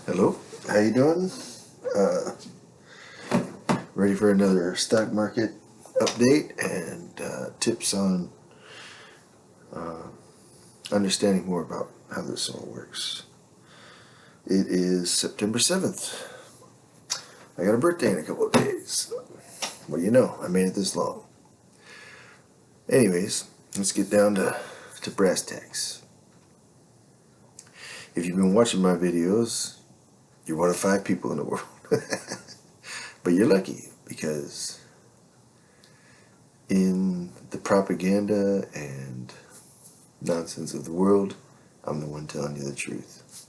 Hello, how you doing? Uh, Ready for another stock market update and tips on understanding more about how this all works. It is September 7th. I got a birthday in a couple of days. Well, you know, I made it this long. Anyways, let's get down to brass tacks. If you've been watching my videos, you're one of 5 people in the world. But you're lucky because in the propaganda and nonsense of the world, I'm the one telling you the truth.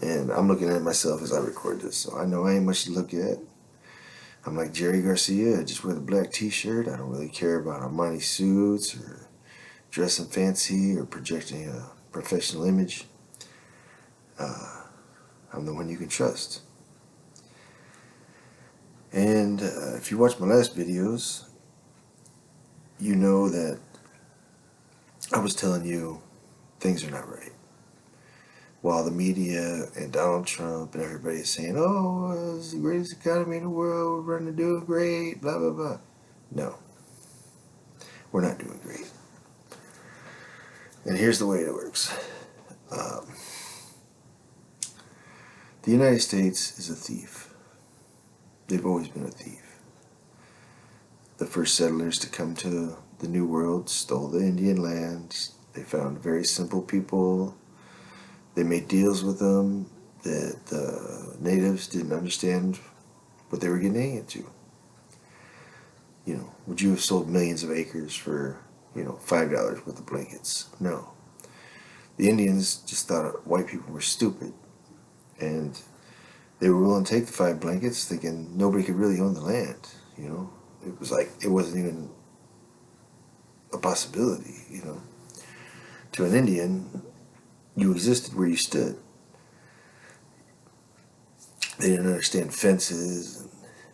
And I'm looking at myself as I record this, so I know I ain't much to look at. I'm like Jerry Garcia, I just wear the black t-shirt. I don't really care about Armani suits or dressing fancy or projecting a professional image. I'm the one you can trust. And if you watch my last videos, you know that I was telling you things are not right. While the media and Donald Trump and everybody is saying, oh, it's the greatest economy in the world, we're running doing great, blah, blah, blah. No, we're not doing great. And here's the way it works. The United States is a thief. They've always been a thief. The first settlers to come to the New World stole the Indian lands. They found very simple people. They made deals with them that the natives didn't understand what they were getting into. You know, would you have sold millions of acres for, $5 worth of blankets? No. The Indians just thought white people were stupid, and they were willing to take the 5 blankets, thinking nobody could really own the land. It was like it wasn't even a possibility. To an Indian, you existed where you stood. They didn't understand fences and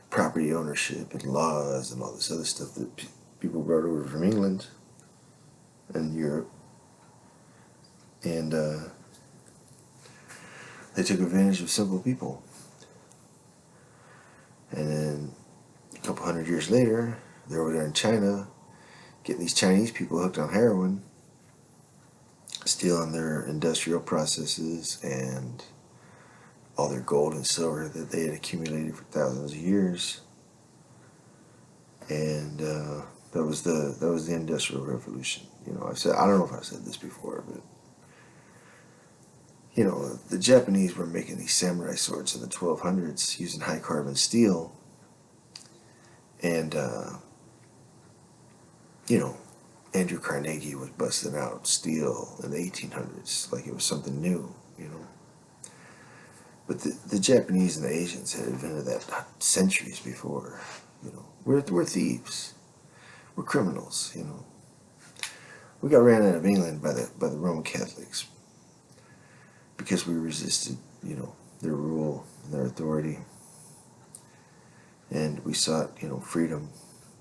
property ownership and laws and all this other stuff that people brought over from England and Europe. And they took advantage of simple people. And then a couple hundred years later, they're over there in China getting these Chinese people hooked on heroin, stealing their industrial processes and all their gold and silver that they had accumulated for thousands of years. And that was the Industrial Revolution. I don't know if I've said this before, but the Japanese were making these samurai swords in the 1200s using high carbon steel, and Andrew Carnegie was busting out steel in the 1800s like it was something new. But the Japanese and the Asians had invented that centuries before. We're thieves. We're criminals. We got ran out of England by the Roman Catholics because we resisted, their rule and their authority, and we sought, freedom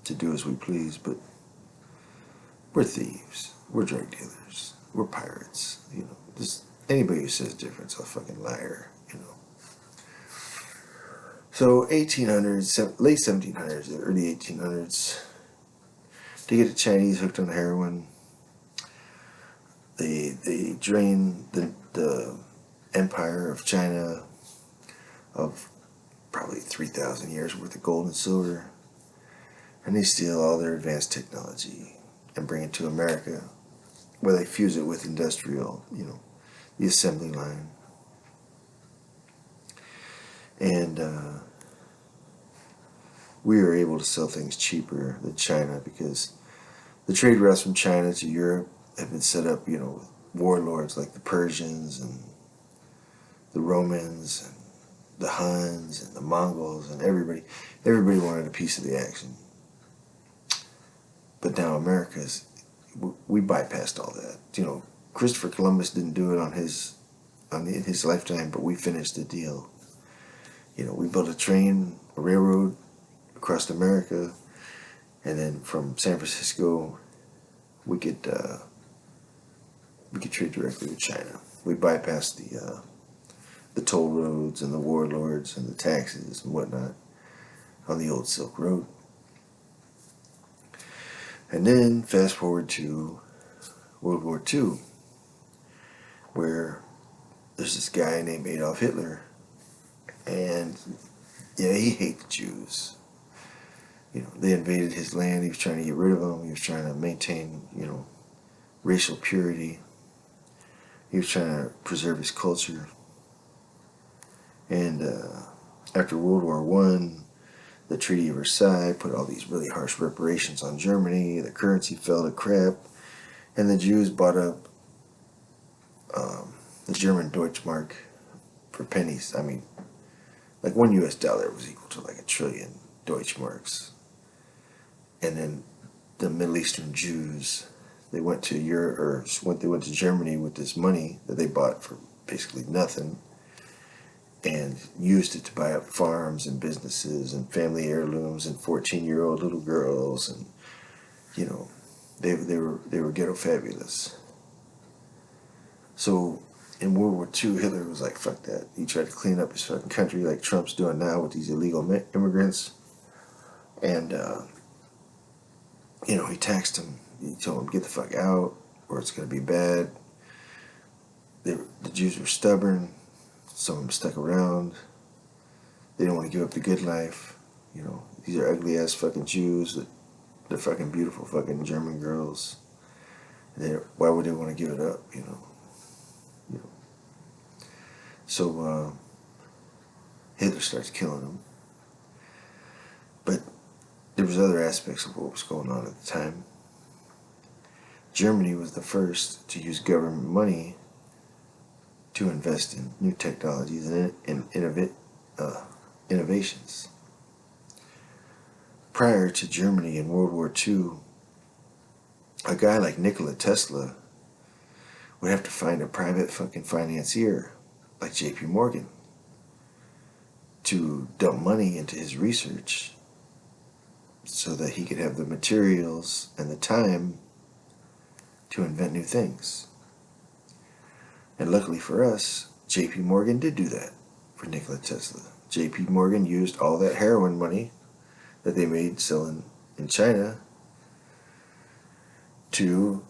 to do as we please. But we're thieves. We're drug dealers. We're pirates. Just anybody who says different is a fucking liar. So 1800s, late 1700s, early 1800s, to get the Chinese hooked on heroin, they drain the empire of China of probably 3,000 years worth of gold and silver, and they steal all their advanced technology and bring it to America, where they fuse it with industrial, the assembly line. And we were able to sell things cheaper than China because the trade routes from China to Europe have been set up, with warlords like the Persians and the Romans and the Huns and the Mongols, and everybody wanted a piece of the action. But now we bypassed all that. Christopher Columbus didn't do it in his lifetime, but we finished the deal. We built a railroad across America, and then from San Francisco, we could trade directly with China. We bypassed the the toll roads and the warlords and the taxes and whatnot on the old Silk Road. And then fast forward to World War II, where there's this guy named Adolf Hitler, and yeah, he hated the Jews. They invaded his land. He was trying to get rid of them. He was trying to maintain, racial purity. He was trying to preserve his culture. And after World War One, the Treaty of Versailles put all these really harsh reparations on Germany. The currency fell to crap, and the Jews bought up the German Deutschmark for pennies. I mean, like $1 was equal to like 1,000,000,000,000 Deutschmarks. And then the Middle Eastern Jews, they went to Europe, or they went to Germany with this money that they bought for basically nothing, and used it to buy up farms and businesses and family heirlooms and 14-year-old little girls, and they were ghetto fabulous. So in World War II, Hitler was like, fuck that. He tried to clean up his fucking country like Trump's doing now with these illegal immigrants. And, he taxed them. He told them, get the fuck out, or it's going to be bad. The Jews were stubborn. Some of them stuck around. They didn't want to give up the good life. These are ugly-ass fucking Jews. They're fucking beautiful fucking German girls. Why would they want to give it up, So Hitler starts killing them. But there was other aspects of what was going on at the time. Germany was the first to use government money to invest in new technologies and innovations. Prior to Germany in World War II, a guy like Nikola Tesla would have to find a private fucking financier like JP Morgan to dump money into his research so that he could have the materials and the time to invent new things. And luckily for us, JP Morgan did do that for Nikola Tesla. JP Morgan used all that heroin money that they made selling in China to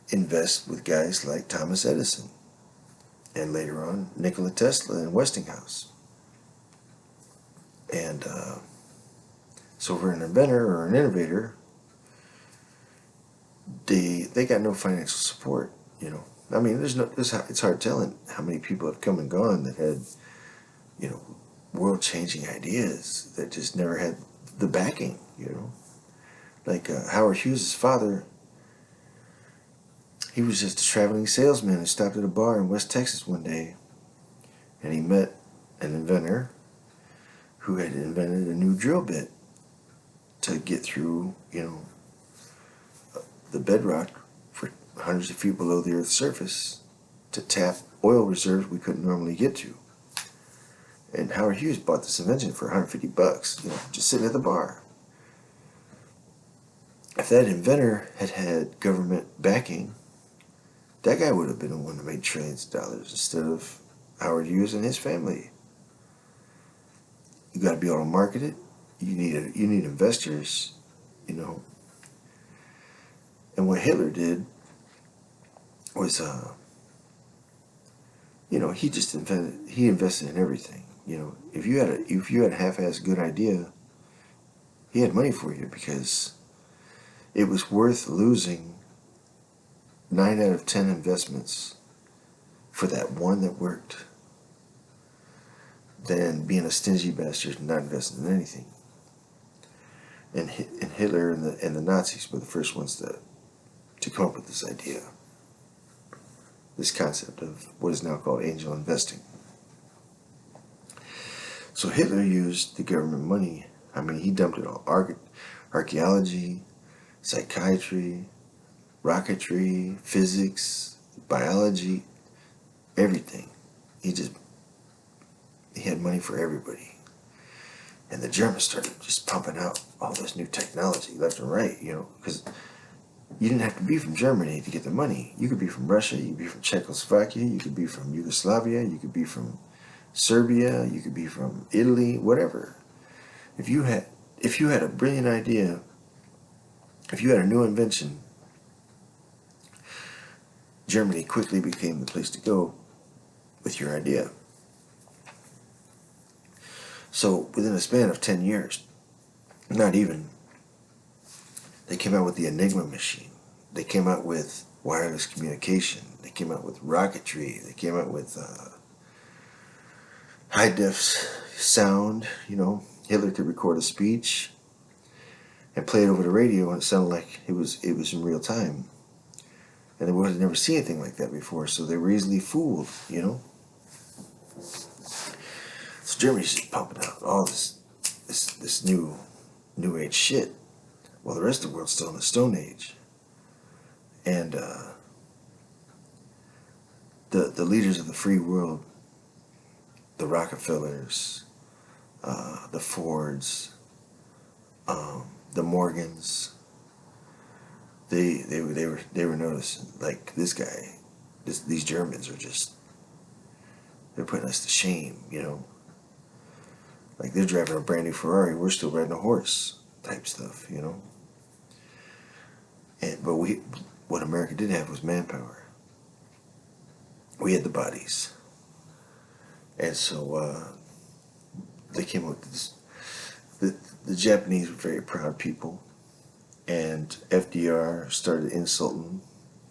invest with guys like Thomas Edison, and later on Nikola Tesla and Westinghouse. And so for an inventor or an innovator, they got no financial support. I mean, it's hard telling how many people have come and gone that had world-changing ideas that just never had the backing. Like Howard Hughes' father. He was just a traveling salesman who stopped at a bar in West Texas one day, and he met an inventor who had invented a new drill bit to get through, the bedrock for hundreds of feet below the Earth's surface to tap oil reserves we couldn't normally get to. And Howard Hughes bought this invention for $150, just sitting at the bar. If that inventor had had government backing, that guy would have been the one that made trillions of dollars instead of Howard Hughes and his family. You got to be able to market it. You need investors, And what Hitler did was, he invested in everything. If you had a half-assed good idea, he had money for you because it was worth losing 9 out of 10 investments for that one that worked than being a stingy bastard and not investing in anything. And Hitler and the Nazis were the first ones to come up with this idea, this concept of what is now called angel investing. So Hitler used the government money. I mean, he dumped it on archaeology, psychiatry, rocketry, physics, biology, everything. He had money for everybody. And the Germans started just pumping out all this new technology left and right, because you didn't have to be from Germany to get the money. You could be from Russia, you could be from Czechoslovakia, you could be from Yugoslavia, you could be from Serbia, you could be from Italy, whatever. If you had a brilliant idea, if you had a new invention, Germany quickly became the place to go with your idea. So within a span of 10 years, not even, they came out with the Enigma machine. They came out with wireless communication. They came out with rocketry. They came out with high def sound. Hitler could record a speech and play it over the radio, and it sounded like it was in real time. And they would have never seen anything like that before, so they were easily fooled. So Germany's just pumping out all this new age shit, while the rest of the world's still in the Stone Age. And the leaders of the free world, the Rockefellers, the Fords, the Morgans, they were noticing, like, this guy, these Germans are just, they're putting us to shame. Like, they're driving a brand new Ferrari, we're still riding a horse, type stuff. But what America did have was manpower. We had the bodies. And so they came up with this. The Japanese were very proud people. And FDR started insulting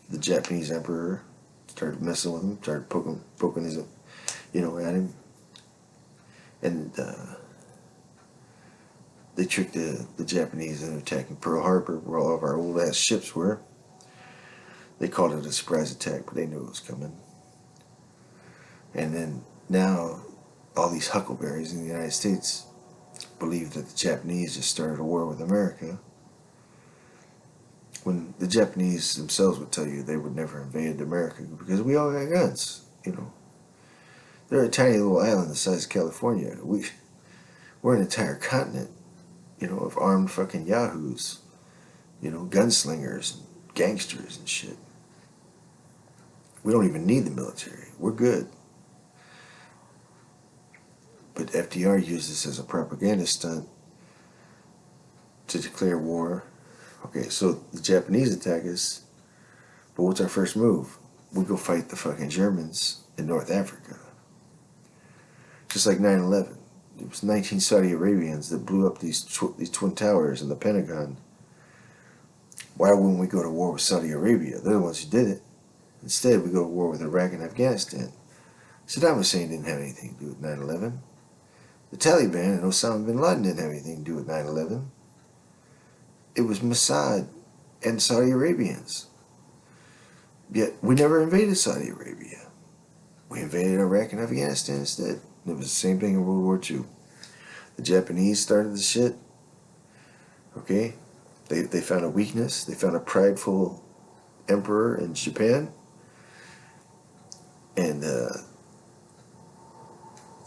the Japanese emperor, started messing with him, started poking his, at him. And they tricked the Japanese into attacking Pearl Harbor, where all of our old ass ships were. They called it a surprise attack, but they knew it was coming. And then now, all these huckleberries in the United States believe that the Japanese just started a war with America, when the Japanese themselves would tell you they would never invade America because we all got guns. They're a tiny little island the size of California. We're an entire continent, of armed fucking yahoos, gunslingers and gangsters and shit. We don't even need the military. We're good. But FDR used this as a propaganda stunt to declare war. Okay, so the Japanese attack us, but what's our first move? We go fight the fucking Germans in North Africa. Just like 9/11. It was 19 Saudi Arabians that blew up these twin towers in the Pentagon. Why wouldn't we go to war with Saudi Arabia? They're the ones who did it. Instead, we go to war with Iraq and Afghanistan. Saddam Hussein didn't have anything to do with 9/11. The Taliban and Osama bin Laden didn't have anything to do with 9/11. It was Mossad and Saudi Arabians. Yet, we never invaded Saudi Arabia. We invaded Iraq and Afghanistan instead. It was the same thing in World War II. The Japanese started the shit. Okay? They found a weakness. They found a prideful emperor in Japan. And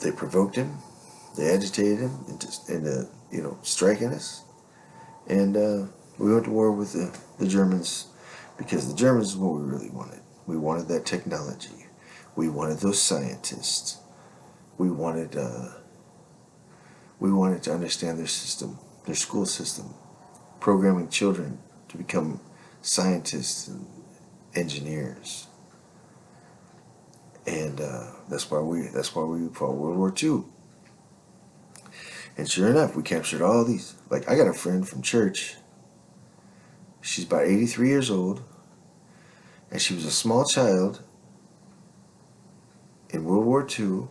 they provoked him. They agitated him into striking us. And we went to war with the Germans, because the Germans is what we really wanted. We wanted that technology. We wanted those scientists. We wanted to understand their system, their school system, programming children to become scientists and engineers. And that's why we fought World War II. And sure enough, we captured all these. Like, I got a friend from church. She's about 83 years old, and she was a small child in World War II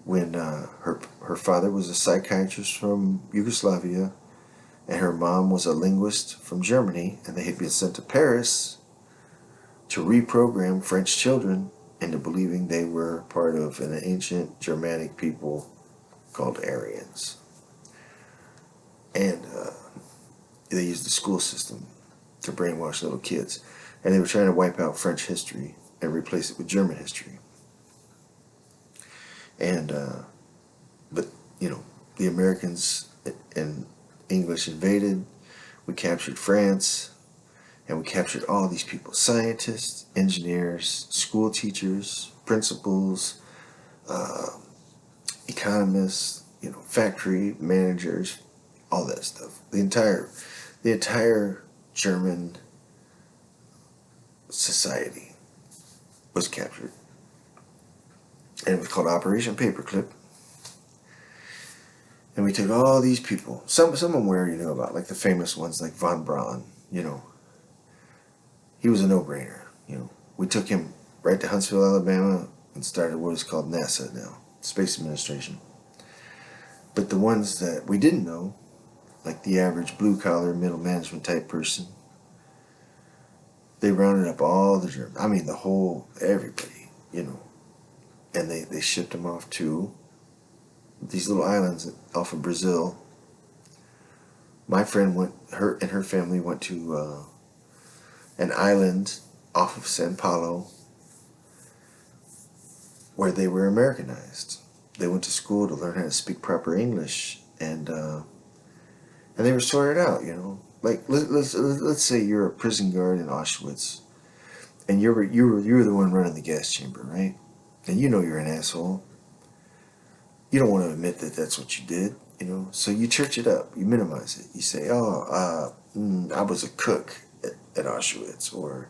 when her father was a psychiatrist from Yugoslavia, and her mom was a linguist from Germany, and they had been sent to Paris to reprogram French children into believing they were part of an ancient Germanic people called Aryans. And they used the school system to brainwash little kids. And they were trying to wipe out French history and replace it with German history. And, but, the Americans and English invaded. We captured France. And we captured all these people: scientists, engineers, school teachers, principals, uh, economists, factory managers, all that stuff. The entire German society was captured, and it was called Operation Paperclip. And we took all these people. Some of them we already knew about, like the famous ones, like von Braun. He was a no-brainer. We took him right to Huntsville, Alabama, and started what is called NASA now, Space Administration. But the ones that we didn't know, like the average blue-collar, middle management type person, they rounded up all the Germans. I mean, everybody, and they shipped them off to these little islands off of Brazil. My friend her family went to an island off of Sao Paulo where they were Americanized. They went to school to learn how to speak proper English, and they were sorted out. Like let's say you're a prison guard in Auschwitz, and you're the one running the gas chamber, right? And you're an asshole. You don't want to admit that that's what you did, So you church it up, you minimize it. You say, "Oh, I was a cook at Auschwitz," or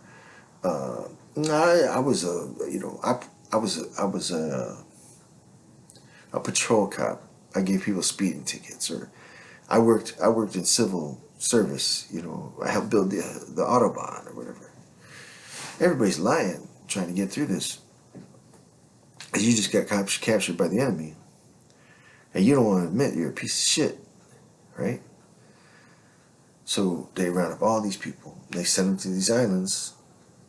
I was a, I was a patrol cop. I gave people speeding tickets, or I worked in civil service. I helped build the autobahn or whatever. Everybody's lying, trying to get through this. You just got captured by the enemy, and you don't want to admit you're a piece of shit, right? So they round up all these people. They send them to these islands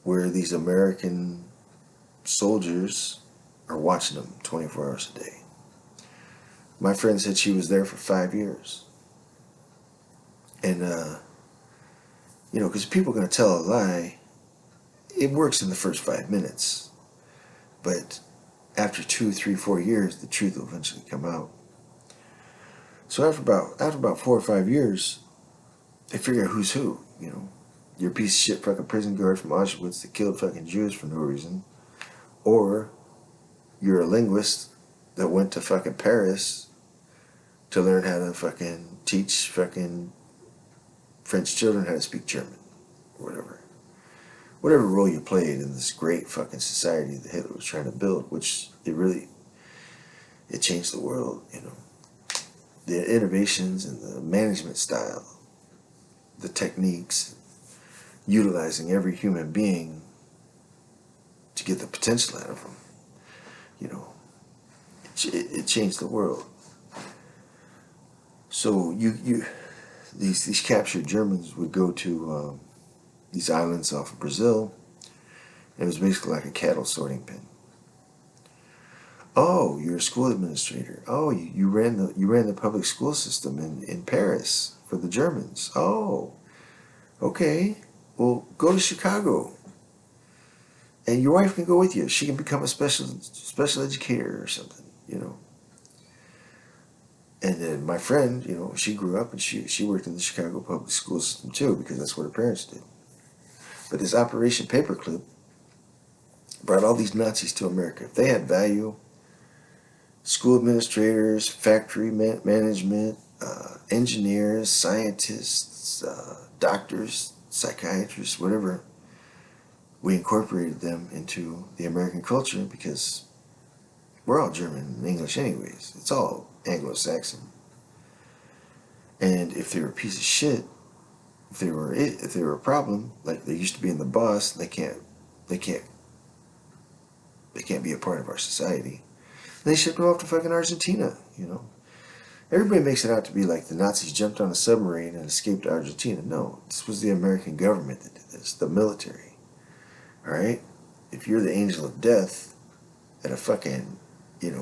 where these American soldiers are watching them 24 hours a day. My friend said she was there for 5 years. And, because people are going to tell a lie. It works in the first 5 minutes. But after 2, 3, 4 years, the truth will eventually come out. So after about 4 or 5 years, they figure out who's who. You're a piece of shit fucking prison guard from Auschwitz that killed fucking Jews for no reason. Or you're a linguist that went to fucking Paris to learn how to fucking teach fucking French children how to speak German. Or whatever. Whatever role you played in this great fucking society that Hitler was trying to build, which it changed the world, The innovations and the management style, the techniques, utilizing every human being to get the potential out of them. It changed the world. So these captured Germans would go to these islands off of Brazil, and it was basically like a cattle sorting pen. Oh, you're a school administrator. Oh, you ran the public school system in Paris for the Germans. Oh, okay. Well, go to Chicago, and your wife can go with you. She can become a special educator or something, And then my friend, she grew up and she worked in the Chicago public school system too, because that's what her parents did. But this Operation Paperclip brought all these Nazis to America. If they had value, school administrators, factory management, engineers, scientists, doctors, psychiatrists, whatever, we incorporated them into the American culture because we're all German and English anyways. It's all Anglo-Saxon. And if they were a piece of shit, if they were a problem, like they used to be in the boss, they can't be a part of our society. And they shipped them off to fucking Argentina, Everybody makes it out to be like the Nazis jumped on a submarine and escaped to Argentina. No, this was the American government that did this, the military. All right? If you're the angel of death at a fucking, at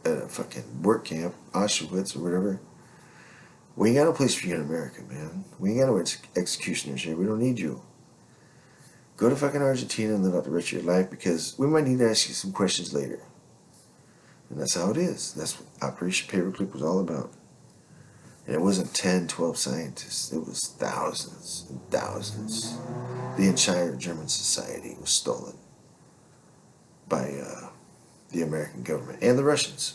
a fucking work camp, Auschwitz or whatever, we ain't got no place for you in America, man. We ain't got no executioners here. We don't need you. Go to fucking Argentina and live out the rest of your life, because we might need to ask you some questions later. And that's how it is. That's what Operation Paperclip was all about. And it wasn't 10, 12 scientists. It was thousands and thousands. The entire German society was stolen by the American government and the Russians.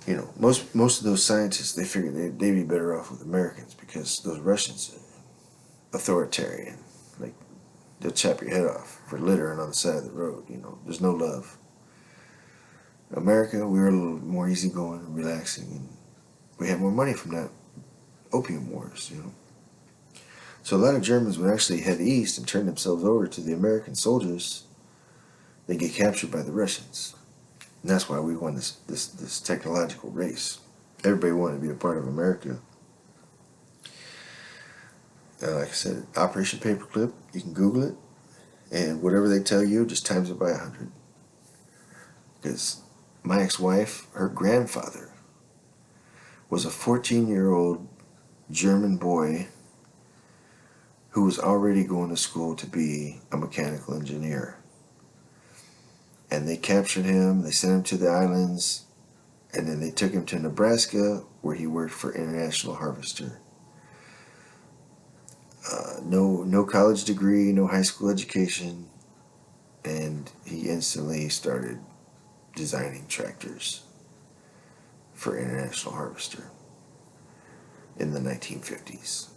You know, most of those scientists, they figured they'd be better off with Americans because those Russians are authoritarian. Like, they'll chop your head off for littering on the side of the road. You know, there's no love. America, we were a little more easygoing and relaxing, and we had more money from that opium wars, you know. So a lot of Germans would actually head east and turn themselves over to the American soldiers. They get captured by the Russians. And that's why we won this technological race. Everybody wanted to be a part of America. Like I said, Operation Paperclip, you can Google it. And whatever they tell you, just times it by 100. Because my ex-wife, her grandfather, was a 14-year-old German boy who was already going to school to be a mechanical engineer. And they captured him, they sent him to the islands, and then they took him to Nebraska, where he worked for International Harvester. No college degree, no high school education, and he instantly started designing tractors for International Harvester in the 1950s.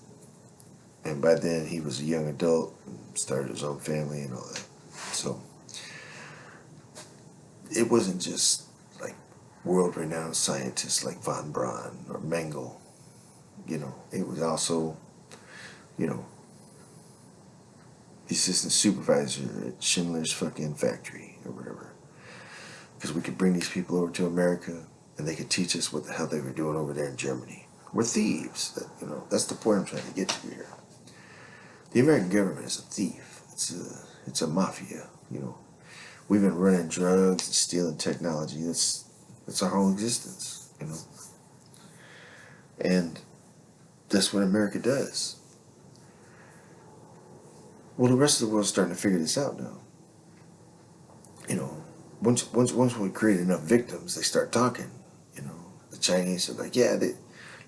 And by then he was a young adult and started his own family and all that. So it wasn't just like world-renowned scientists like von Braun or Mengele. You know, it was also, you know, the assistant supervisor at Schindler's fucking factory or whatever. Because we could bring these people over to America and they could teach us what the hell they were doing over there in Germany. We're thieves. You know, that's the point I'm trying to get to here. The American government is a thief. It's a mafia. You know, we've been running drugs and stealing technology. That's our whole existence. You know, and that's what America does. Well, the rest of the world's starting to figure this out now. You know, once we create enough victims, they start talking. You know, the Chinese are like, yeah,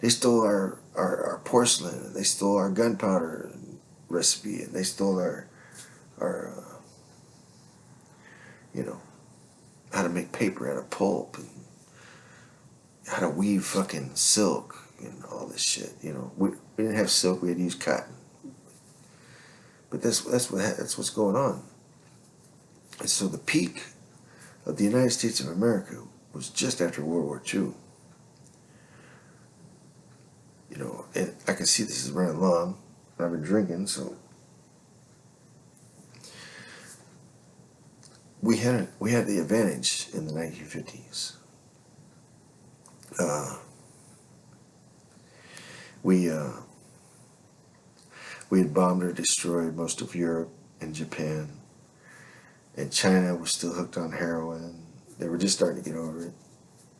they stole our porcelain, and they stole our gunpowder recipe, and they stole our you know, how to make paper out of pulp, and how to weave fucking silk, and all this shit. You know, we didn't have silk; we had to use cotton. But that's what's going on. And so the peak of the United States of America was just after World War II. You know, and I can see this is running long. I've been drinking, so we had the advantage in the 1950s. We had bombed or destroyed most of Europe and Japan, and China was still hooked on heroin. They were just starting to get over it,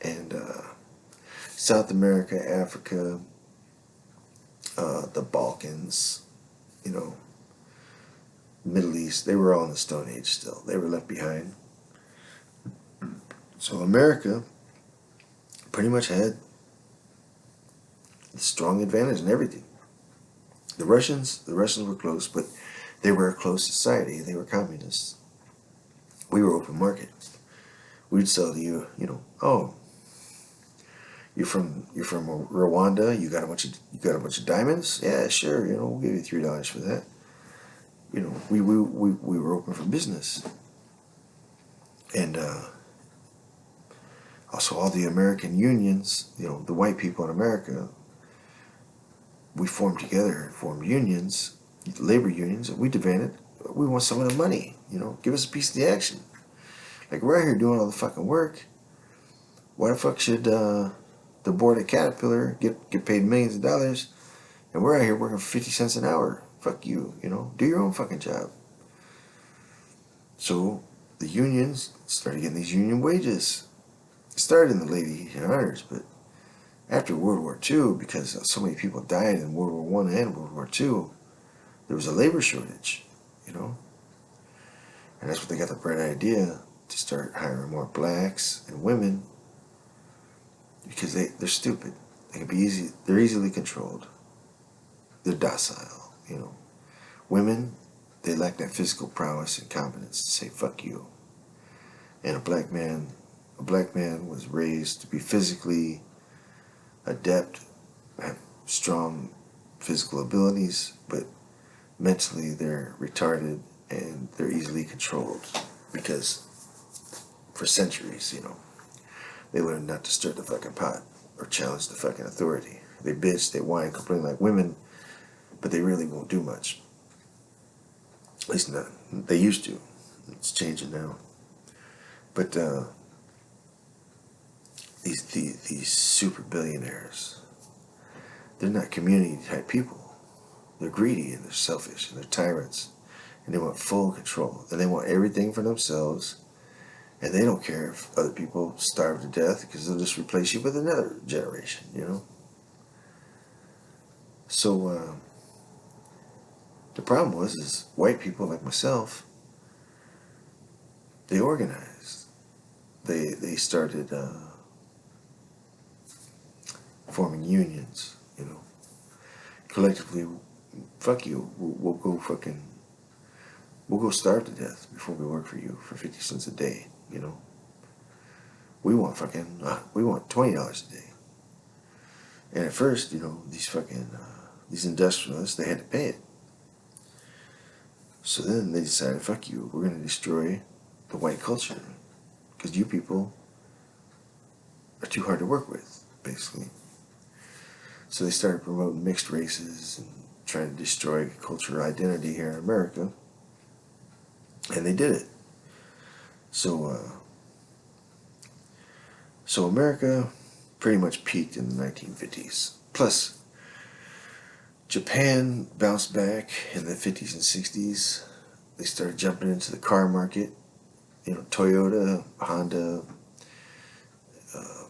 and South America, Africa, the Balkans, you know, Middle East, they were all in the Stone Age still. They were left behind. So America pretty much had a strong advantage in everything. The Russians were close, but they were a closed society. They were communists. We were open market. We'd sell to you, you know, oh, you're from Rwanda. You got a bunch of diamonds. Yeah, sure. You know, we'll give you $3 for that. You know, we were open for business, and also all the American unions. You know, the white people in America. We formed together and formed unions, labor unions, and we demanded we want some of the money. You know, give us a piece of the action. Like, we're out here doing all the fucking work. Why the fuck should the board at Caterpillar get paid millions of dollars, and we're out here working for 50 cents an hour? Fuck you, you know, do your own fucking job. So the unions started getting these union wages. It started in the late 1800s, but after World War II, because so many people died in World War I and World War II, there was a labor shortage, you know, and that's what they got the bright idea to start hiring more blacks and women, because they're stupid. They're easily controlled. They're docile, you know. Women, they lack that physical prowess and confidence to say fuck you. And a black man was raised to be physically adept, have strong physical abilities, but mentally they're retarded and they're easily controlled because for centuries, they learned not to stir the fucking pot or challenge the fucking authority. They bitch, they whine, complain like women, but they really won't do much. At least not. They used to. It's changing now. But these super billionaires, they're not community type people. They're greedy and they're selfish and they're tyrants, and they want full control and they want everything for themselves. And they don't care if other people starve to death because they'll just replace you with another generation. So the problem is white people like myself, they organized. They started forming unions. Collectively, fuck you. We'll go starve to death before we work for you for 50 cents a day. We want $20 a day. And at first, these industrialists, they had to pay it. So then they decided, fuck you, we're going to destroy the white culture because you people are too hard to work with, basically. So they started promoting mixed races and trying to destroy cultural identity here in America. And they did it. So America pretty much peaked in the 1950s. Plus, Japan bounced back in the 50s and 60s. They started jumping into the car market. Toyota, Honda,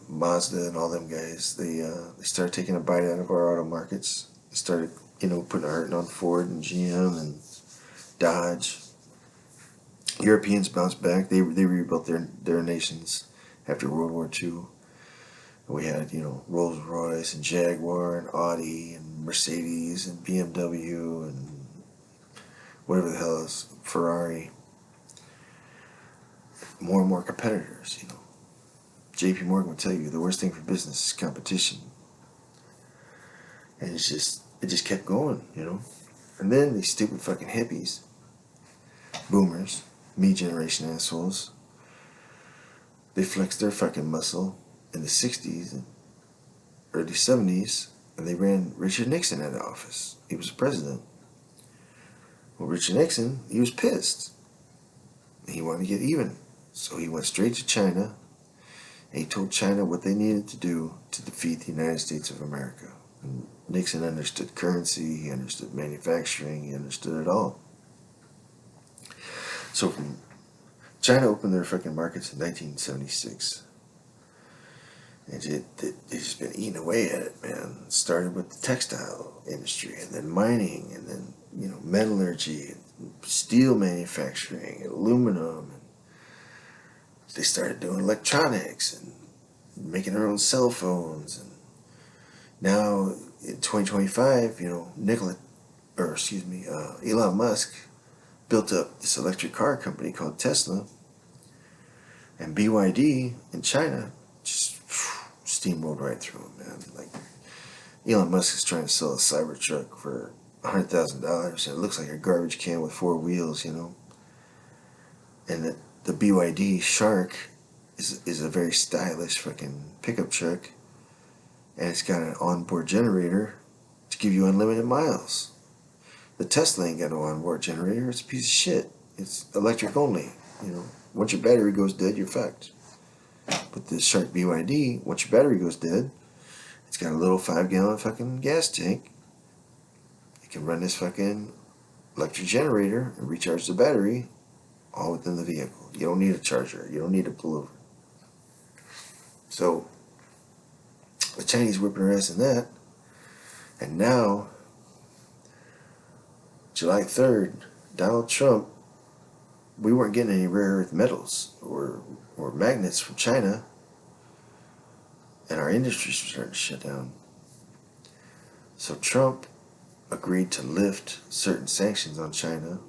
Mazda, and all them guys. They started taking a bite out of our auto markets. They started, putting a hurting on Ford and GM and Dodge. Europeans bounced back. They rebuilt their nations after World War II. We had, Rolls Royce and Jaguar and Audi and Mercedes and BMW and whatever the hell is Ferrari. More and more competitors. JP Morgan would tell you the worst thing for business is competition. And it just kept going. And then these stupid fucking hippies, boomers, me generation assholes, they flexed their fucking muscle in the 60s and early 70s, and they ran Richard Nixon out of office. He was the president. Well, Richard Nixon, he was pissed. He wanted to get even. So he went straight to China, and he told China what they needed to do to defeat the United States of America. And Nixon understood currency, he understood manufacturing, he understood it all. So from China opened their fucking markets in 1976. And they've just been eating away at it, man. It started with the textile industry, and then mining, and then, metallurgy, and steel manufacturing, and aluminum. And they started doing electronics and making their own cell phones. And now in 2025, Elon Musk built up this electric car company called Tesla, and BYD in China just steamrolled right through him, man. Like, Elon Musk is trying to sell a Cybertruck for $100,000, and it looks like a garbage can with 4 wheels, And the BYD Shark is a very stylish fucking pickup truck, and it's got an onboard generator to give you unlimited miles. The Tesla ain't got no onboard generator. It's a piece of shit. It's electric only. Once your battery goes dead, you're fucked. But the Shark BYD, once your battery goes dead, it's got a little 5-gallon fucking gas tank. You can run this fucking electric generator and recharge the battery all within the vehicle. You don't need a charger. You don't need to pull over. So the Chinese whipping their ass in that. And now, July 3rd, Donald Trump, we weren't getting any rare earth metals or magnets from China, and our industries were starting to shut down. So Trump agreed to lift certain sanctions on China,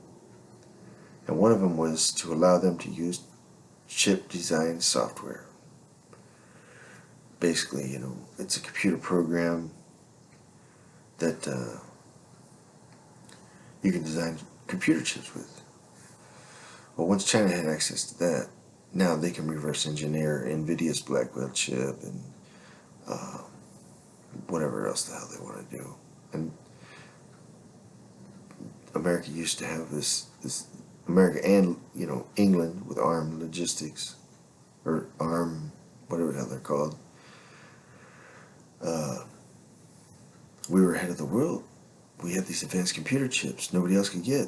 and one of them was to allow them to use chip design software. Basically, it's a computer program that you can design computer chips with. Well, once China had access to that, now they can reverse engineer NVIDIA's Blackwell chip and uh, whatever else the hell they want to do. And America used to have this America and England with ARM Logistics or ARM, whatever the hell they're called. Uh, we were ahead of the world. We had these advanced computer chips nobody else could get.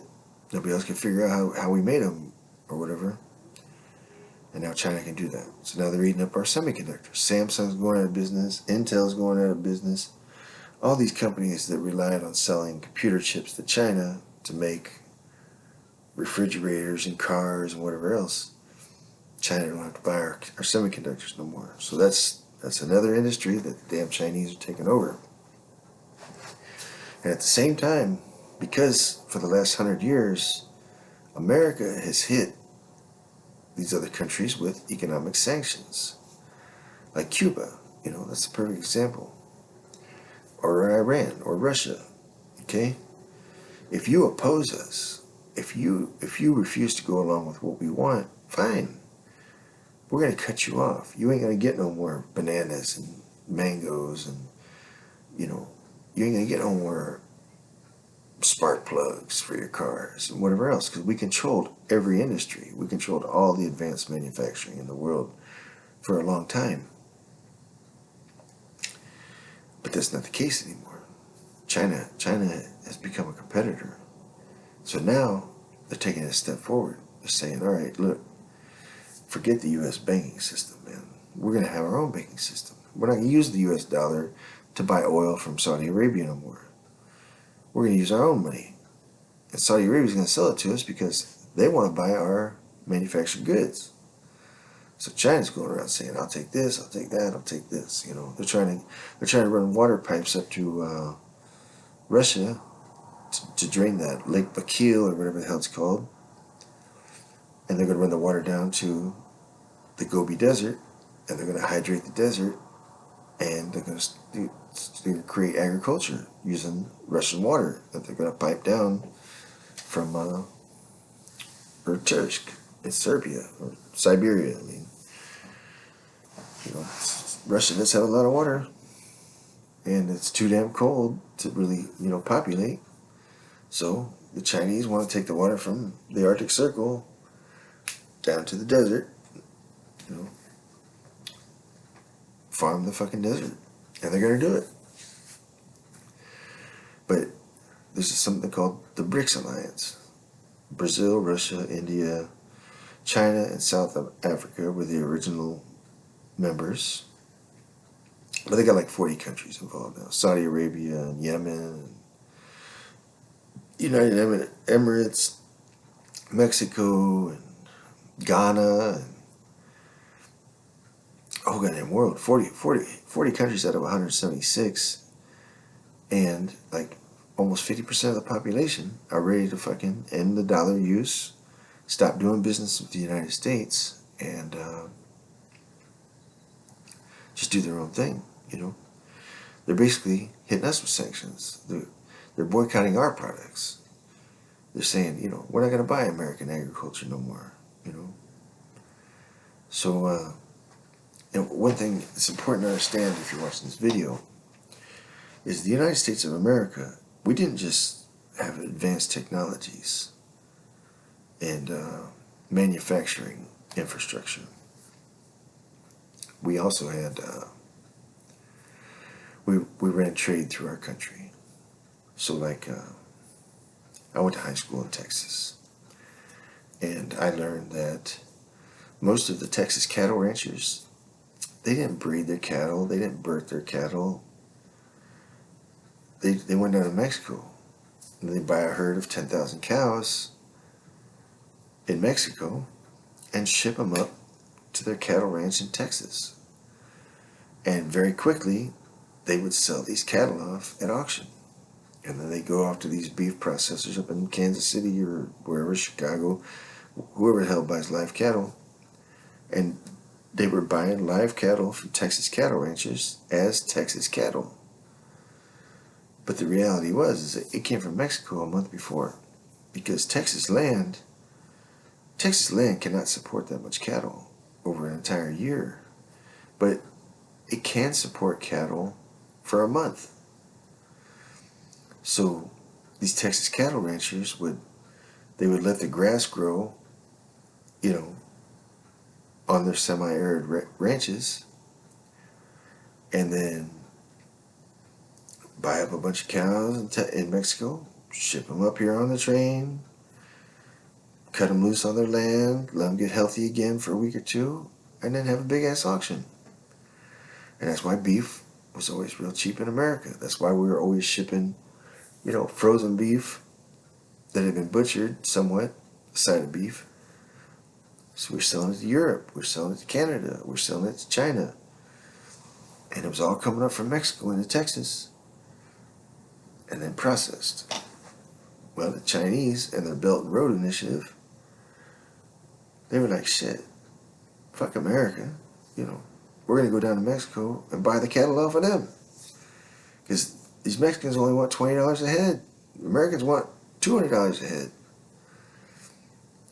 Nobody else could figure out how we made them or whatever. And now China can do that. So now they're eating up our semiconductors. Samsung's going out of business. Intel's going out of business. All these companies that relied on selling computer chips to China to make refrigerators and cars and whatever else, China don't have to buy our semiconductors no more. So that's another industry that the damn Chinese are taking over. And at the same time, because for the last 100 years, America has hit these other countries with economic sanctions. Like Cuba, that's a perfect example. Or Iran, or Russia, okay? If you oppose us, if you refuse to go along with what we want, fine. We're going to cut you off. You ain't going to get no more bananas and mangoes and, you ain't going to get no more spark plugs for your cars and whatever else, because we controlled every industry. We controlled all the advanced manufacturing in the world for a long time. But that's not the case anymore. China has become a competitor. So now they're taking a step forward. They're saying, all right, look, forget the U.S. banking system, man. We're going to have our own banking system. We're not going to use the U.S. dollar to buy oil from Saudi Arabia no more. We're going to use our own money. And Saudi Arabia is going to sell it to us because they want to buy our manufactured goods. So China's going around saying, I'll take this, I'll take that, I'll take this. They're trying to run water pipes up to Russia to drain that Lake Bakil or whatever the hell it's called. And they're going to run the water down to the Gobi Desert, and they're going to hydrate the desert, and they're going to create agriculture using Russian water that they're going to pipe down from Irkutsk in Serbia or Siberia. I mean, Russia does have a lot of water, and it's too damn cold to really populate. So the Chinese want to take the water from the Arctic Circle down to the desert, farm the fucking desert, and they're going to do it. But this is something called the BRICS Alliance. Brazil, Russia, India, China, and South Africa were the original members. But they got like 40 countries involved now. Saudi Arabia and Yemen and United Emirates, Mexico and Ghana and oh goddamn world. 40 countries out of 176, and like almost 50% of the population are ready to fucking end the dollar use, stop doing business with the United States, and just do their own thing. They're basically hitting us with sanctions. They're boycotting our products. They're saying, we're not going to buy American agriculture no more. So and one thing that's important to understand if you're watching this video is the United States of America, we didn't just have advanced technologies and manufacturing infrastructure. We also had, we ran trade through our country. So like, I went to high school in Texas, and I learned that most of the Texas cattle ranchers, they didn't breed their cattle, they didn't birth their cattle. They went down to Mexico, and they buy a herd of 10,000 cows in Mexico and ship them up to their cattle ranch in Texas. And very quickly, they would sell these cattle off at auction. And then they go off to these beef processors up in Kansas City or wherever, Chicago, whoever the hell buys live cattle. And they were buying live cattle from Texas cattle ranchers as Texas cattle. But the reality was is that it came from Mexico a month before, because Texas land cannot support that much cattle over an entire year. But it can support cattle for a month. So these Texas cattle ranchers would let the grass grow, you know, on their semi-arid ranches, and then buy up a bunch of cows in Mexico, ship them up here on the train, cut them loose on their land, let them get healthy again for a week or two, and then have a big ass auction. And that's why beef was always real cheap in America. That's why we were always shipping, frozen beef that had been butchered somewhat, a side of beef. So we're selling it to Europe, we're selling it to Canada, we're selling it to China. And it was all coming up from Mexico into Texas and then processed. Well, the Chinese and their Belt and Road Initiative, they were like, shit, fuck America. We're going to go down to Mexico and buy the cattle off of them. Because these Mexicans only want $20 a head. Americans want $200 a head.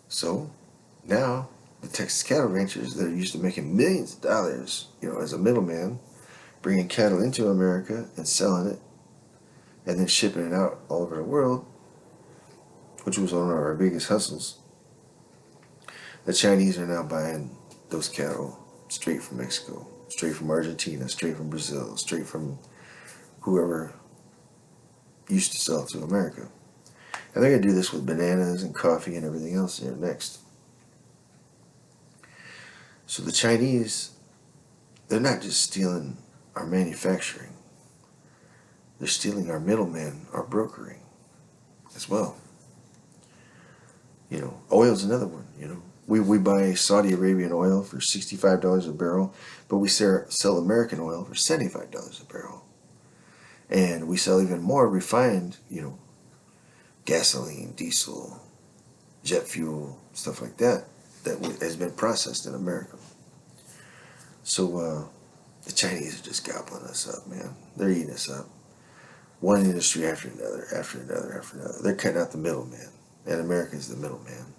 So now the Texas cattle ranchers that are used to making millions of dollars, as a middleman, bringing cattle into America and selling it and then shipping it out all over the world, which was one of our biggest hustles. The Chinese are now buying those cattle straight from Mexico, straight from Argentina, straight from Brazil, straight from whoever used to sell to America. And they're going to do this with bananas and coffee and everything else here next. So the Chinese, they're not just stealing our manufacturing. They're stealing our middlemen, our brokering as well. Oil's another one, We buy Saudi Arabian oil for $65 a barrel, but we sell American oil for $75 a barrel. And we sell even more refined, gasoline, diesel, jet fuel, stuff like that has been processed in America. So the Chinese are just gobbling us up, man. They're eating us up. One industry after another, after another, after another. They're cutting out the middleman, and America's the middleman.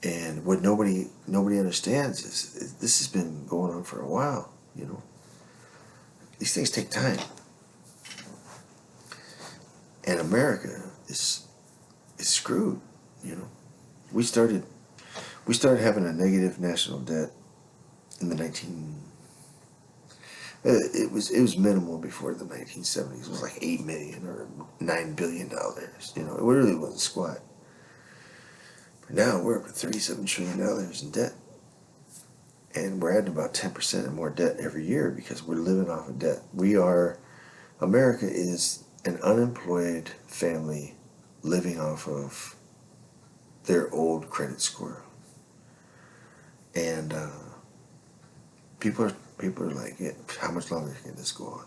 And what nobody understands is this has been going on for a while. These things take time. And America is screwed. We started having a negative national debt in the it was minimal before the 1970s. It was like $8 million or $9 billion. It really wasn't squat. But now we're up to $37 trillion in debt. And we're adding about 10% and more debt every year because we're living off of debt. America is an unemployed family living off of their old credit score. And people are like, yeah, how much longer can this go on?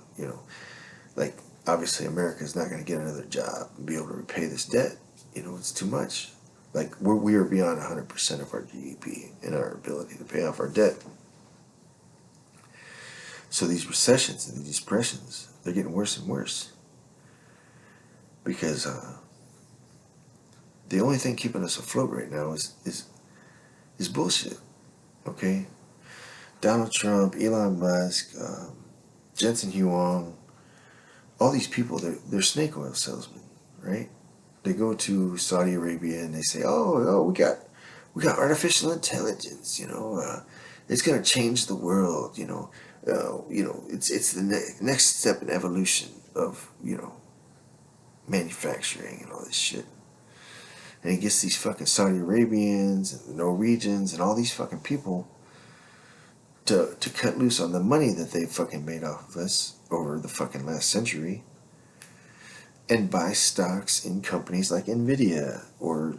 Like, obviously America is not going to get another job and be able to repay this debt. It's too much. Like, we are beyond 100% of our GDP in our ability to pay off our debt. So these recessions and these depressions, they're getting worse and worse. Because the only thing keeping us afloat right now is bullshit. Okay? Donald Trump, Elon Musk, Jensen Huang, all these people, they're snake oil salesmen, right? They go to Saudi Arabia and they say, oh, we got artificial intelligence, it's gonna change the world, it's the next step in evolution of, manufacturing and all this shit. And he gets these fucking Saudi Arabians and the Norwegians and all these fucking people to cut loose on the money that they fucking made off of us over the fucking last century and buy stocks in companies like Nvidia or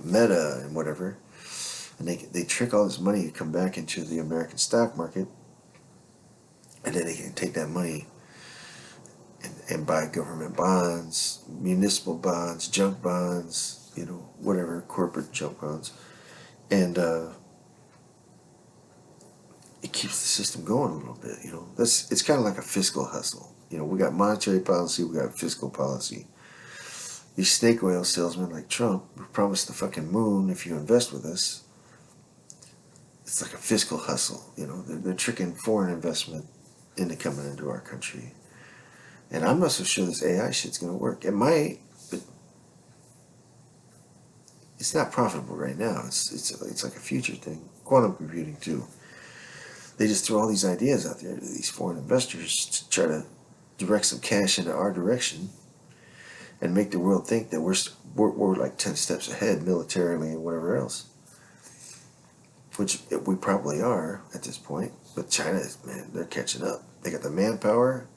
Meta and whatever, and they trick all this money to come back into the American stock market, and then they can take that money and buy government bonds, municipal bonds, junk bonds, whatever, corporate junk bonds, And it keeps the system going a little bit, you know. It's kind of like a fiscal hustle. You know, we got monetary policy, we got fiscal policy. These snake oil salesmen like Trump who promise the fucking moon if you invest with us. It's like a fiscal hustle, you know. They're tricking foreign investment into coming into our country. And I'm not so sure this AI shit's gonna work. It might, but it's not profitable right now. It's like a future thing. Quantum computing too. They just throw all these ideas out there to these foreign investors to try to direct some cash into our direction and make the world think that we're like 10 steps ahead militarily and whatever else, which we probably are at this point. But China is, man, they're catching up. They got the manpower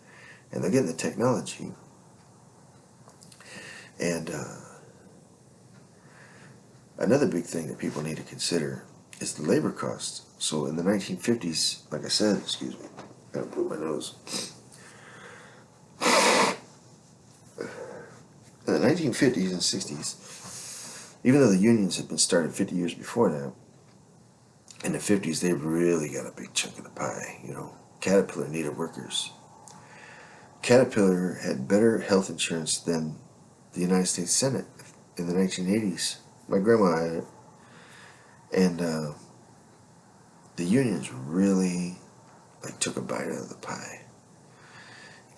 and they're getting the technology. And another big thing that people need to consider is the labor cost. So in the 1950s, like I said, excuse me, I gotta blow my nose. In the 1950s and 60s, even though the unions had been started 50 years before that, in the 50s they really got a big chunk of the pie, you know. Caterpillar needed workers. Caterpillar had better health insurance than the United States Senate in the 1980s. My grandma had it. And the unions really like took a bite out of the pie.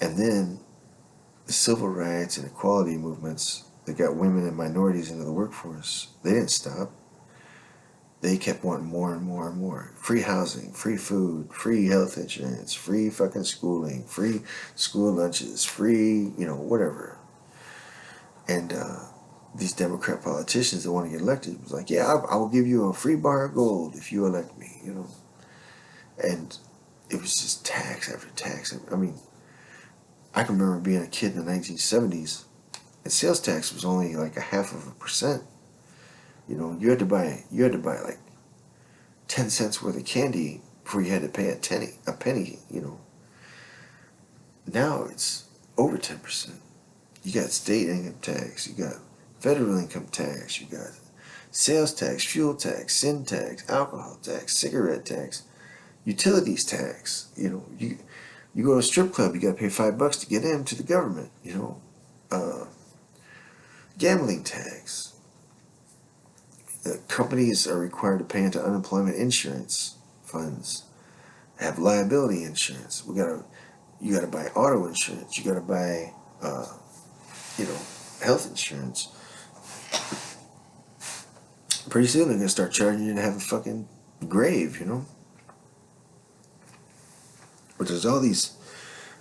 And then the civil rights and equality movements that got women and minorities into the workforce, they didn't stop. They kept wanting more and more and more. Free housing, free food, free health insurance, free fucking schooling, free school lunches, free, you know, whatever. And these Democrat politicians that want to get elected was like, yeah, I will give you a free bar of gold if you elect me, you know. And it was just tax after tax. I mean, I can remember being a kid in the 1970s, and sales tax was only like 0.5%. You know, you had to buy like 10 cents worth of candy before you had to pay a penny. You know, now it's over 10%. You got state income tax, you got federal income tax, you got sales tax, fuel tax, sin tax, alcohol tax, cigarette tax, utilities tax. You know, you go to a strip club, you got to pay $5 to get in to the government. You know, gambling tax. Companies are required to pay into unemployment insurance funds, have liability insurance. You gotta buy auto insurance. You gotta buy, you know, health insurance. Pretty soon they're gonna start charging you to have a fucking grave, you know. But there's all these,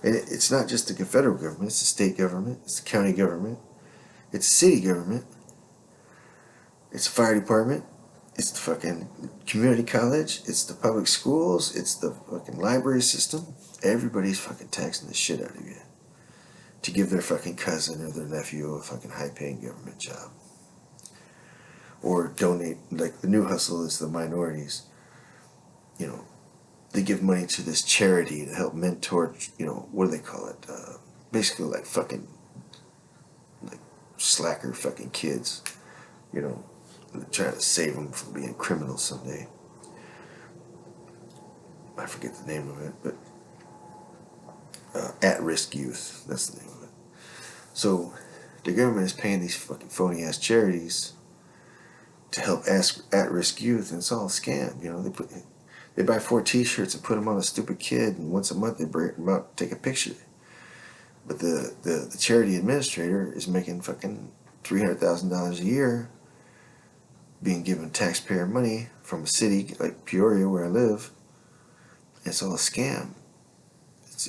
and it's not just the federal government. It's the state government. It's the county government. It's the city government. It's the fire department. It's the fucking community college. It's the public schools. It's the fucking library system. Everybody's fucking taxing the shit out of you to give their fucking cousin or their nephew a fucking high-paying government job. Or donate, like the new hustle is the minorities. You know, they give money to this charity to help mentor, you know, what do they call it? Basically like fucking, like slacker fucking kids, you know. Trying to save them from being criminals someday. I forget the name of it, but at-risk youth, that's the name of it. So the government is paying these fucking phony-ass charities to help at-risk youth, and it's all a scam. You know, they buy 4 T-shirts and put them on a stupid kid, and once a month they bring them out, take a picture. But the charity administrator is making fucking $300,000 a year, being given taxpayer money from a city like Peoria where I live. It's all a scam. It's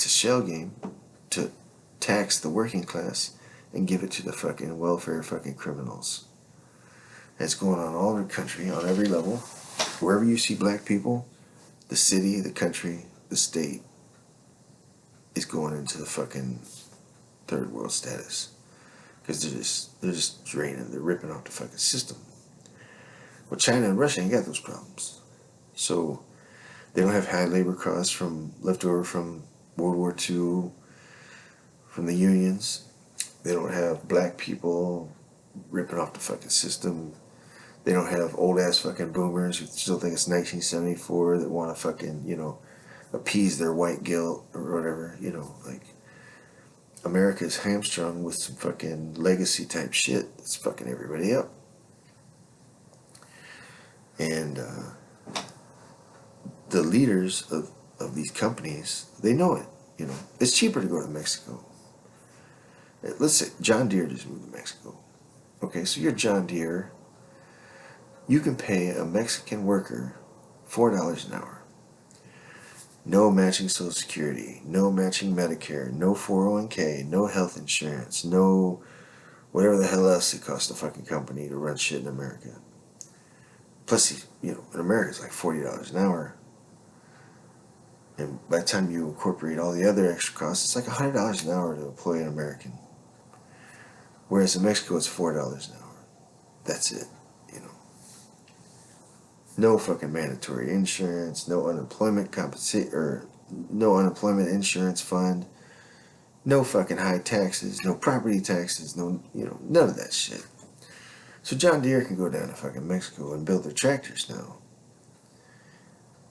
a shell game to tax the working class and give it to the fucking welfare fucking criminals. And it's going on all over the country, on every level. Wherever you see black people, the city, the country, the state is going into the fucking third world status. Because they're just draining, they're ripping off the fucking system. Well, China and Russia ain't got those problems. So they don't have high labor costs from leftover from World War II, from the unions. They don't have black people ripping off the fucking system. They don't have old ass fucking boomers who still think it's 1974 that want to fucking, appease their white guilt or whatever, like America's hamstrung with some fucking legacy type shit that's fucking everybody up. And the leaders of these companies, they know it. It's cheaper to go to Mexico. Let's say John Deere just moved to Mexico. Okay, so you're John Deere. You can pay a Mexican worker $4 an hour. No matching Social Security, no matching Medicare, no 401k, no health insurance, no whatever the hell else it costs a fucking company to run shit in America. Plus, in America it's like $40 an hour. And by the time you incorporate all the other extra costs, it's like $100 an hour to employ an American. Whereas in Mexico, it's $4 an hour. That's it. No fucking mandatory insurance, no unemployment or no unemployment insurance fund, no fucking high taxes, no property taxes, no, none of that shit. So John Deere can go down to fucking Mexico and build their tractors now.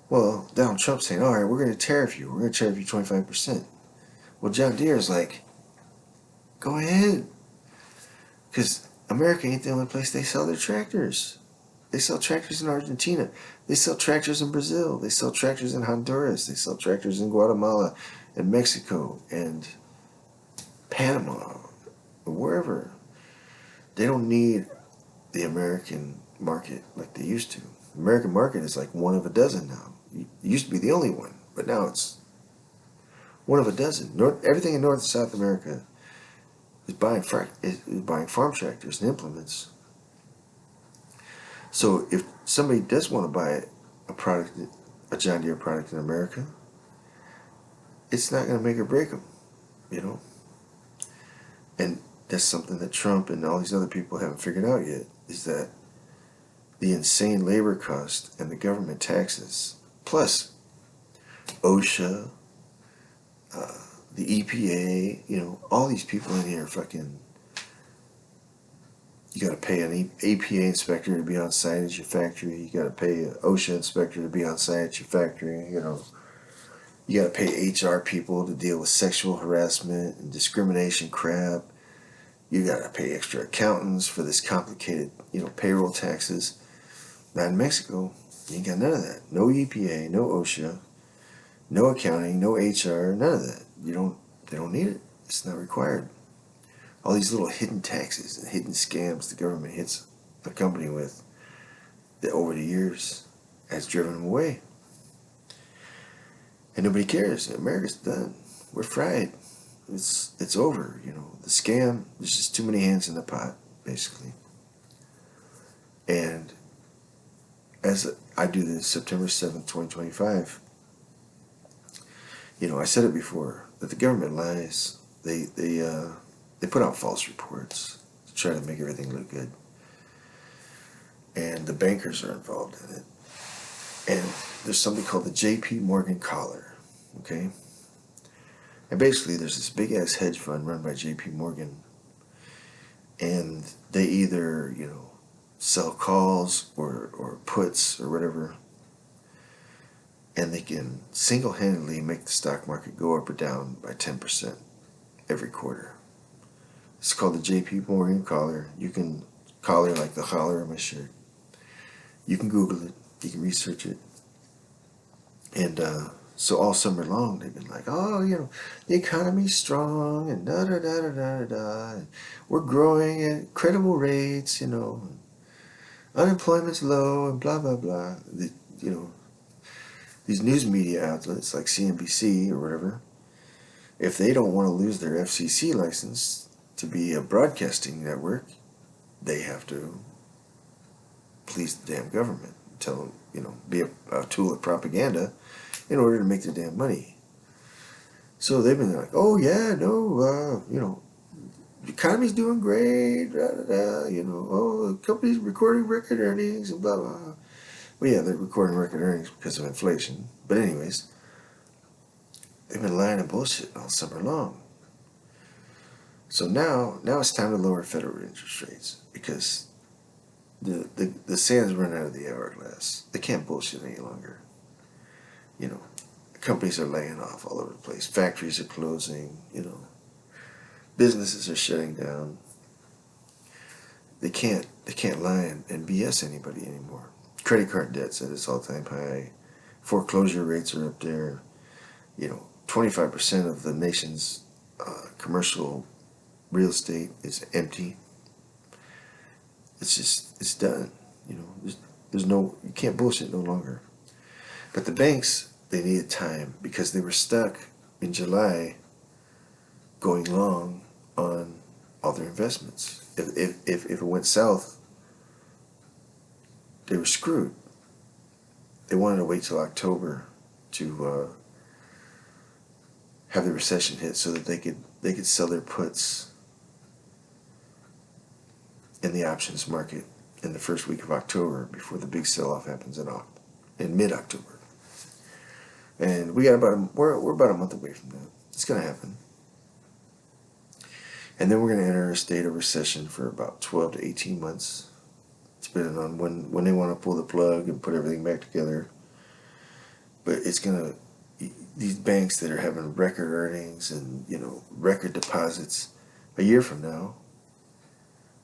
Well, Donald Trump's saying, all right, we're going to tariff you. We're going to tariff you 25%. Well, John Deere is like, go ahead. Because America ain't the only place they sell their tractors. They sell tractors in Argentina. They sell tractors in Brazil. They sell tractors in Honduras. They sell tractors in Guatemala and Mexico and Panama or wherever. They don't need the American market like they used to. The American market is like one of a dozen now. It used to be the only one, but now it's one of a dozen. Everything in North and South America is buying farm tractors and implements. So if somebody does want to buy a John Deere product in America, it's not going to make or break them, And that's something that Trump and all these other people haven't figured out yet, is that the insane labor cost and the government taxes, plus OSHA, the EPA, all these people in here fucking, you got to pay an APA inspector to be on site at your factory. You got to pay an OSHA inspector to be on site at your factory. You got to pay HR people to deal with sexual harassment and discrimination crap. You got to pay extra accountants for this complicated, payroll taxes. Now in Mexico, you ain't got none of that. No EPA, no OSHA, no accounting, no HR, none of that. They don't need it. It's not required. All these little hidden taxes and hidden scams the government hits the company with that over the years has driven them away. And nobody cares. America's done. We're fried. It's over. The scam, there's just too many hands in the pot, basically. And as I do this September 7th, 2025, I said it before, that the government lies. They put out false reports to try to make everything look good. And the bankers are involved in it. And there's something called the J.P. Morgan collar, okay? And basically there's this big-ass hedge fund run by J.P. Morgan. And they either, sell calls or puts or whatever. And they can single-handedly make the stock market go up or down by 10% every quarter. It's called the J.P. Morgan collar. You can collar like the collar on my shirt. You can Google it. You can research it. And so all summer long, they've been like, oh, the economy's strong and da-da-da-da-da-da. We're growing at credible rates, Unemployment's low and blah, blah, blah. These news media outlets like CNBC or whatever, if they don't want to lose their FCC license to be a broadcasting network, they have to please the damn government, tell them, be a tool of propaganda in order to make their damn money. So they've been like, oh yeah, no, the economy's doing great, oh, the company's recording record earnings and blah, blah, blah. Well, yeah, they're recording record earnings because of inflation. But anyways, they've been lying and bullshit all summer long. So now it's time to lower federal interest rates because the sand's run out of the hourglass. They can't bullshit any longer. You know, companies are laying off all over the place. Factories are closing. You know, businesses are shutting down. They can't lie and BS anybody anymore. Credit card debt's at its all-time high. Foreclosure rates are up there. 25% of the nation's commercial real estate is empty. It's done. There's no, you can't bullshit no longer. But the banks, they needed time because they were stuck in July going long on all their investments. If it went south, they were screwed. They wanted to wait till October to have the recession hit so that they could sell their puts in the options market in the first week of October before the big sell-off happens in mid-October. And we're about a month away from that. It's going to happen. And then we're going to enter a state of recession for about 12 to 18 months, depending on when they want to pull the plug and put everything back together. But it's going to, these banks that are having record earnings and, record deposits, a year from now,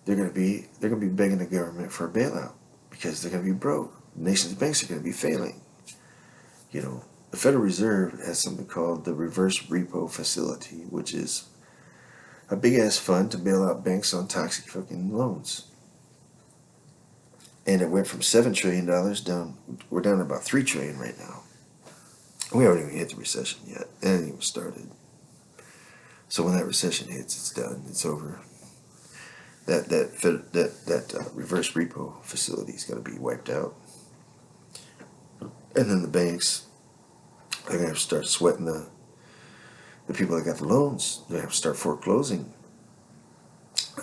they're going to be begging the government for a bailout because they're going to be broke. The nation's banks are going to be failing. The Federal Reserve has something called the reverse repo facility, which is a big-ass fund to bail out banks on toxic fucking loans. And it went from $7 trillion down, we're down to about $3 trillion right now. We haven't even hit the recession yet. It hasn't even started. So when that recession hits, it's done. It's over. That reverse repo facility is going to be wiped out. And then the banks, they're going to have to start sweating the people that got the loans. They have to start foreclosing.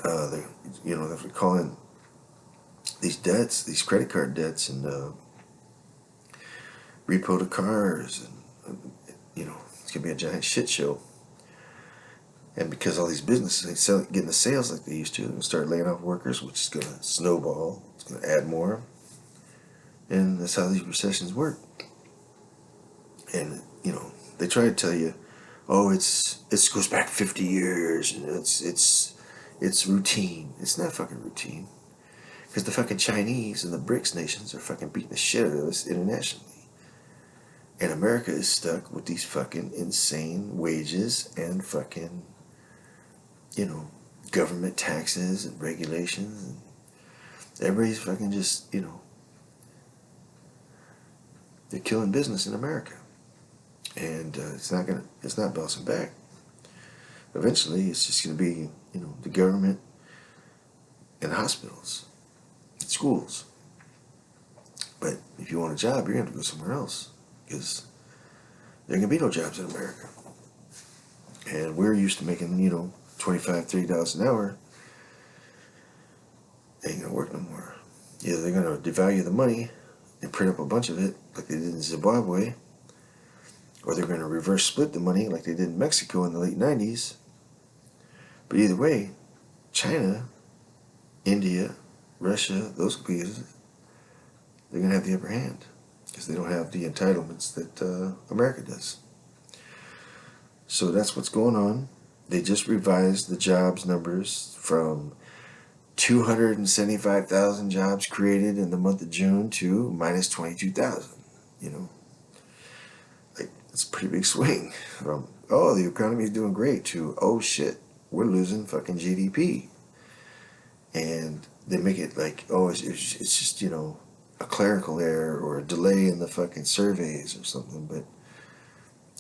They have to call in these debts, these credit card debts, and repo the cars, and it's gonna be a giant shit show. And because all these businesses ain't getting the sales like they used to, they're gonna start laying off workers, which is gonna snowball. It's gonna add more, and that's how these recessions work. And they try to tell you, oh, it goes back 50 years, and it's routine. It's not fucking routine, because the fucking Chinese and the BRICS nations are fucking beating the shit out of us internationally. And America is stuck with these fucking insane wages and fucking, government taxes and regulations. And everybody's fucking just, they're killing business in America. And it's not bouncing back. Eventually, it's just going to be, the government and hospitals, and schools. But if you want a job, you're going to have to go somewhere else. Because there can be no jobs in America. And we're used to making, $25, $30 an hour. They ain't gonna work no more. Either they're gonna devalue the money and print up a bunch of it like they did in Zimbabwe, or they're gonna reverse split the money like they did in Mexico in the late 90s. But either way, China, India, Russia, those places, they're gonna have the upper hand. Because they don't have the entitlements that America does. So that's what's going on. They just revised the jobs numbers from 275,000 jobs created in the month of June to minus 22,000. It's a pretty big swing from, oh, the economy is doing great, to, oh shit, we're losing fucking GDP. And they make it like, oh, it's just, a clerical error or a delay in the fucking surveys or something. But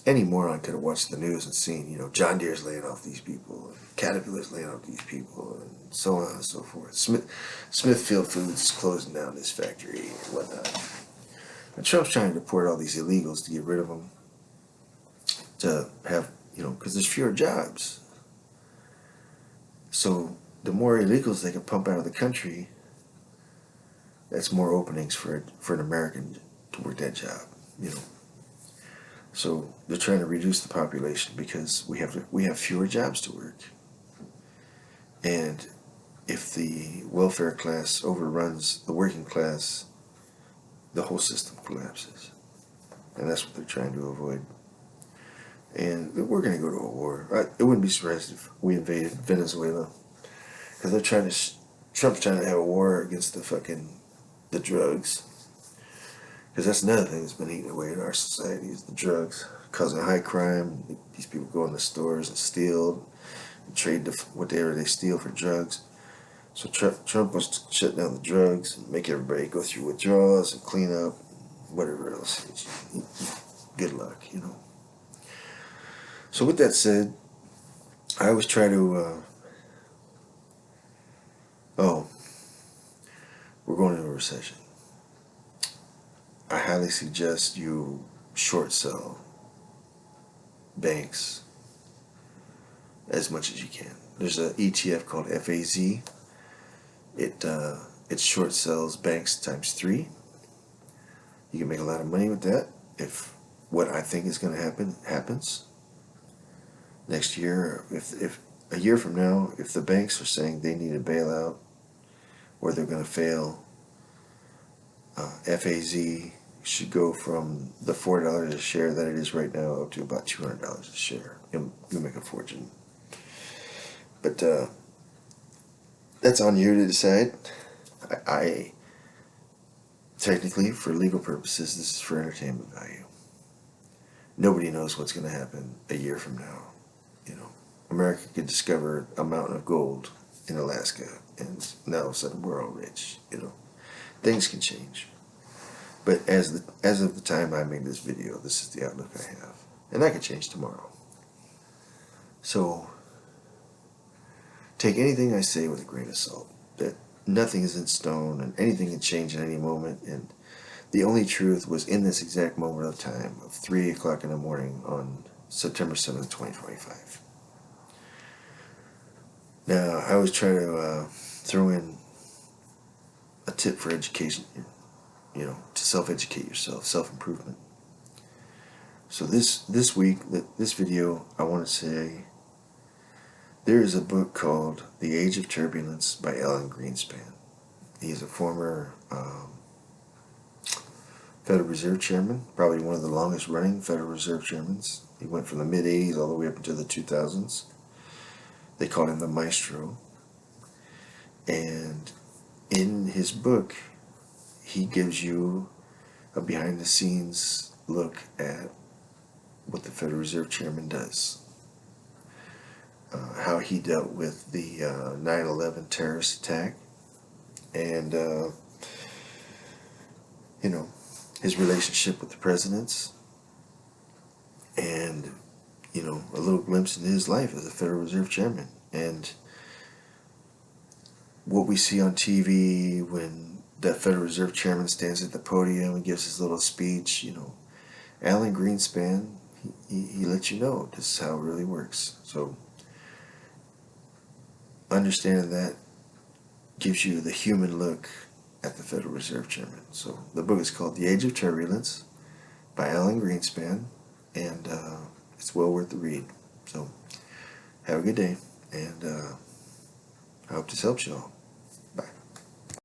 any moron could have watched the news and seen, John Deere's laying off these people, and Caterpillar's laying off these people, and so on and so forth. Smithfield Foods is closing down this factory and whatnot. And Trump's trying to deport all these illegals to get rid of them, to have, because there's fewer jobs. So the more illegals they can pump out of the country, that's more openings for an American to work that job, So they're trying to reduce the population because we have fewer jobs to work. And if the welfare class overruns the working class, the whole system collapses. And that's what they're trying to avoid. And we're going to go to a war. It wouldn't be surprised if we invaded Venezuela. Because they're trying to, Trump's trying to have a war against the drugs. Because that's another thing that's been eating away at our society is the drugs. Causing high crime. These people go in the stores and steal, and trade whatever they steal for drugs. So Trump wants to shut down the drugs and make everybody go through withdrawals and clean up, whatever else. Good luck, you know. So with that said, I always try to, we're going into a recession. I highly suggest you short sell banks as much as you can. There's an ETF called FAZ. It short sells banks times 3. You can make a lot of money with that if what I think is going to happen happens. Next year, if a year from now, if the banks are saying they need a bailout or they're going to fail, FAZ should go from the $4 a share that it is right now up to about $200 a share. You'll make a fortune. But that's on you to decide. I technically, for legal purposes, this is for entertainment value. Nobody knows what's going to happen a year from now. You know, America could discover a mountain of gold in Alaska, and now all of a sudden we're all rich. You know, things can change. But as of the time I made this video, this is the outlook I have, and that could change tomorrow. So take anything I say with a grain of salt. That nothing is in stone, and anything can change at any moment. And the only truth was in this exact moment of time of 3 o'clock in the morning on September 7th, 2025. Now, I always try to throw in a tip for education, you know, to self-educate yourself, self-improvement. So this week, this video, I want to say, there is a book called The Age of Turbulence by Alan Greenspan. He's a former Federal Reserve Chairman, probably one of the longest running Federal Reserve Chairmen. He went from the mid-'80s all the way up into the 2000s. They called him the Maestro. And in his book, he gives you a behind-the-scenes look at what the Federal Reserve Chairman does. How he dealt with the 9/11 terrorist attack. And, you know, his relationship with the presidents. And, you know, a little glimpse into his life as a Federal Reserve Chairman. And what we see on TV when the Federal Reserve Chairman stands at the podium and gives his little speech, you know, Alan Greenspan, he lets you know this is how it really works. So understanding that gives you the human look at the Federal Reserve Chairman. So the book is called The Age of Turbulence by Alan Greenspan, and it's well worth the read. So have a good day, and I hope this helps you all.